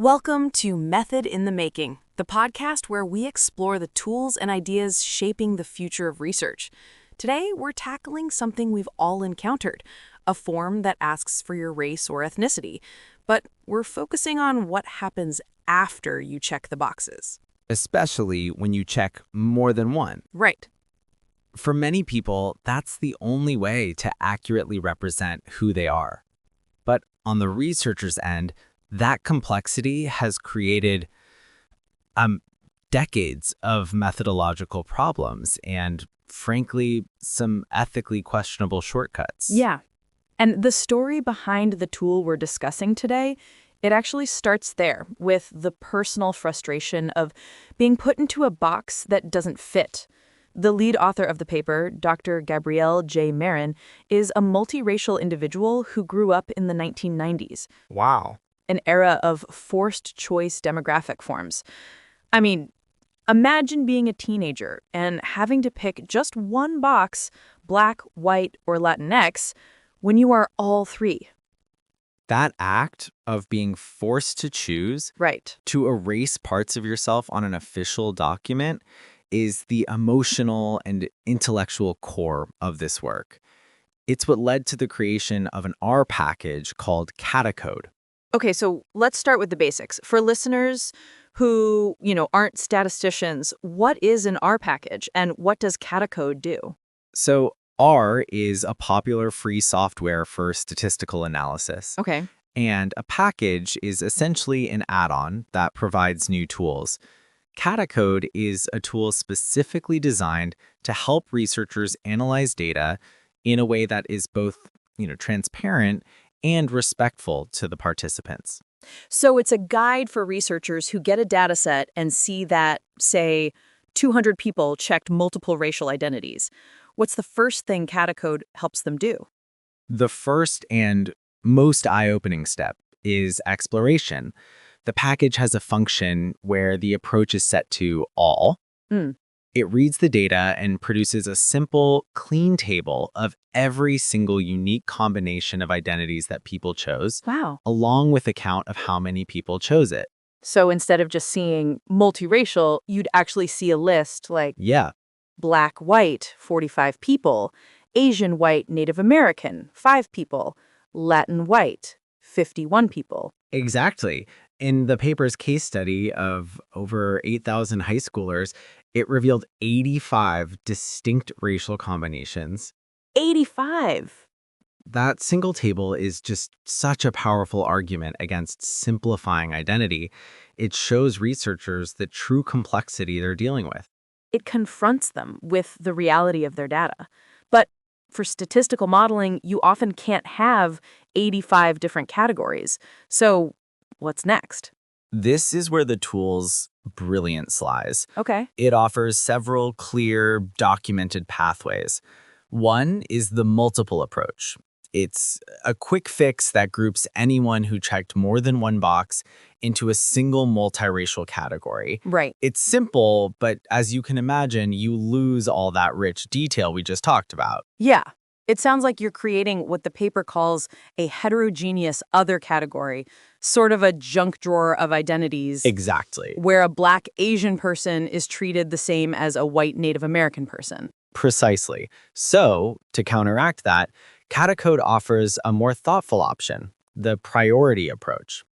Welcome to Method in the Making, the podcast where we explore the tools and ideas shaping the future of research. Today, we're tackling something we've all encountered, a form that asks for your race or ethnicity, but we're focusing on what happens after you check the boxes. Especially when you check more than one. Right. For many people, that's the only way to accurately represent who they are. But on the researcher's end, that complexity has created decades of methodological problems and, frankly, some ethically questionable shortcuts. Yeah. And the story behind the tool we're discussing today, it actually starts there with the personal frustration of being put into a box that doesn't fit. The lead author of the paper, Dr. Gabrielle J. Marin, is a multiracial individual who grew up in the 1990s. Wow. An era of forced choice demographic forms. I mean, imagine being a teenager and having to pick just one box, Black, white, or Latinx, when you are all three. That act of being forced to choose, Right. to erase parts of yourself on an official document, is the emotional and intellectual core of this work. It's what led to the creation of an R package called CATAcode. Okay, so let's start with the basics. For listeners who, aren't statisticians, what is an R package and what does CATAcode do? So R is a popular free software for statistical analysis. Okay. And a package is essentially an add-on that provides new tools. CATAcode is a tool specifically designed to help researchers analyze data in a way that is both, transparent and respectful to the participants. So it's a guide for researchers who get a data set and see that, say, 200 people checked multiple racial identities. What's the first thing CATAcode helps them do? The first and most eye-opening step is exploration. The package has a function where the approach is set to all. It reads the data and produces a simple, clean table of every single unique combination of identities that people chose, Wow. along with a count of how many people chose it. So instead of just seeing multiracial, you'd actually see a list like Yeah, Black, white, 45 people, Asian, white, Native American, 5 people, Latin, white, 51 people. exactly. In the paper's case study of over 8,000 high schoolers, it revealed 85 distinct racial combinations. 85. That single table is just such a powerful argument against simplifying identity. It shows researchers the true complexity they're dealing with. It confronts them with the reality of their data. But for statistical modeling, you often can't have 85 different categories. So what's next? This is where the tool's brilliance lies. Okay. It offers several clear, documented pathways. One is the multiple approach. It's a quick fix that groups anyone who checked more than one box into a single multiracial category. Right. It's simple, but as you can imagine, you lose all that rich detail we just talked about. Yeah. It sounds like you're creating what the paper calls a heterogeneous other category, sort of a junk drawer of identities. Exactly. Where a Black Asian person is treated the same as a white Native American person. Precisely. So, to counteract that, CATAcode offers a more thoughtful option, the priority approach.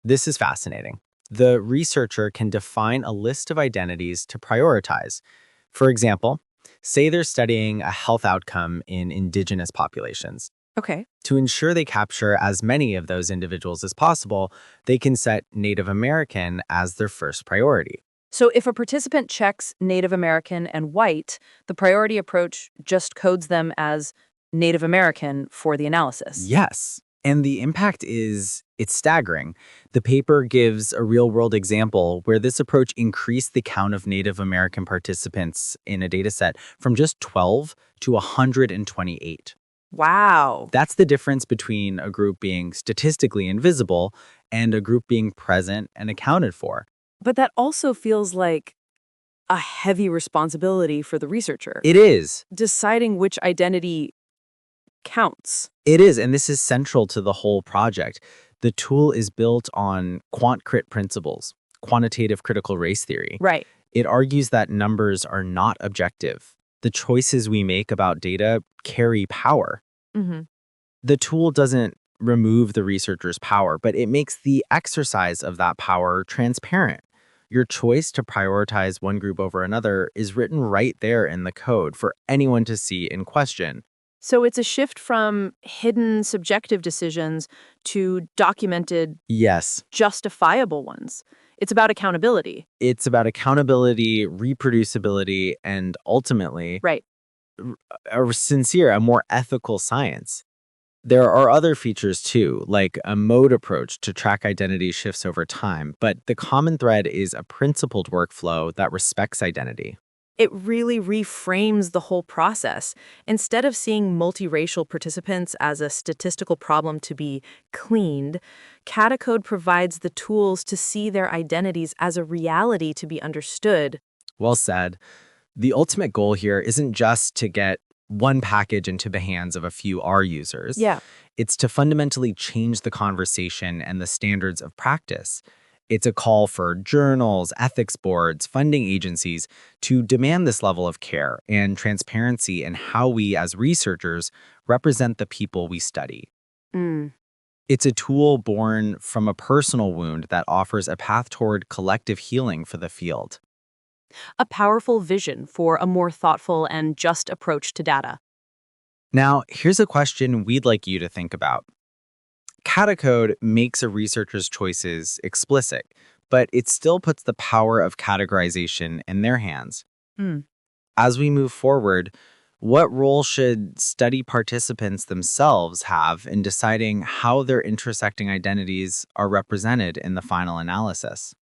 This is fascinating. The researcher can define a list of identities to prioritize. For example, say they're studying a health outcome in indigenous populations. Okay. To ensure they capture as many of those individuals as possible, they can set Native American as their first priority. So if a participant checks Native American and white, the priority approach just codes them as Native American for the analysis. Yes. And the impact it's staggering. The paper gives a real-world example where this approach increased the count of Native American participants in a dataset from just 12 to 128. Wow. That's the difference between a group being statistically invisible and a group being present and accounted for. But that also feels like a heavy responsibility for the researcher. It is. Deciding which identity counts. It is, and this is central to the whole project. The tool is built on QuantCrit principles, quantitative critical race theory. Right. It argues that numbers are not objective. The choices we make about data carry power. Hmm. The tool doesn't remove the researcher's power, but it makes the exercise of that power transparent. Your choice to prioritize one group over another is written right there in the code for anyone to see and question. So it's a shift from hidden subjective decisions to documented, Yes, justifiable ones. It's about accountability. it's about accountability, reproducibility, and ultimately, Right. a more ethical science. There are other features too, like a mode approach to track identity shifts over time, but the common thread is a principled workflow that respects identity. It really reframes the whole process. Instead of seeing multiracial participants as a statistical problem to be cleaned, CATAcode provides the tools to see their identities as a reality to be understood. Well said. The ultimate goal here isn't just to get one package into the hands of a few R users. Yeah. It's to fundamentally change the conversation and the standards of practice. It's a call for journals, ethics boards, funding agencies to demand this level of care and transparency in how we as researchers represent the people we study. Mm. It's a tool born from a personal wound that offers a path toward collective healing for the field. A powerful vision for a more thoughtful and just approach to data. Now, here's a question we'd like you to think about. CATAcode makes a researcher's choices explicit, but it still puts the power of categorization in their hands. Mm. As we move forward, what role should study participants themselves have in deciding how their intersecting identities are represented in the final analysis?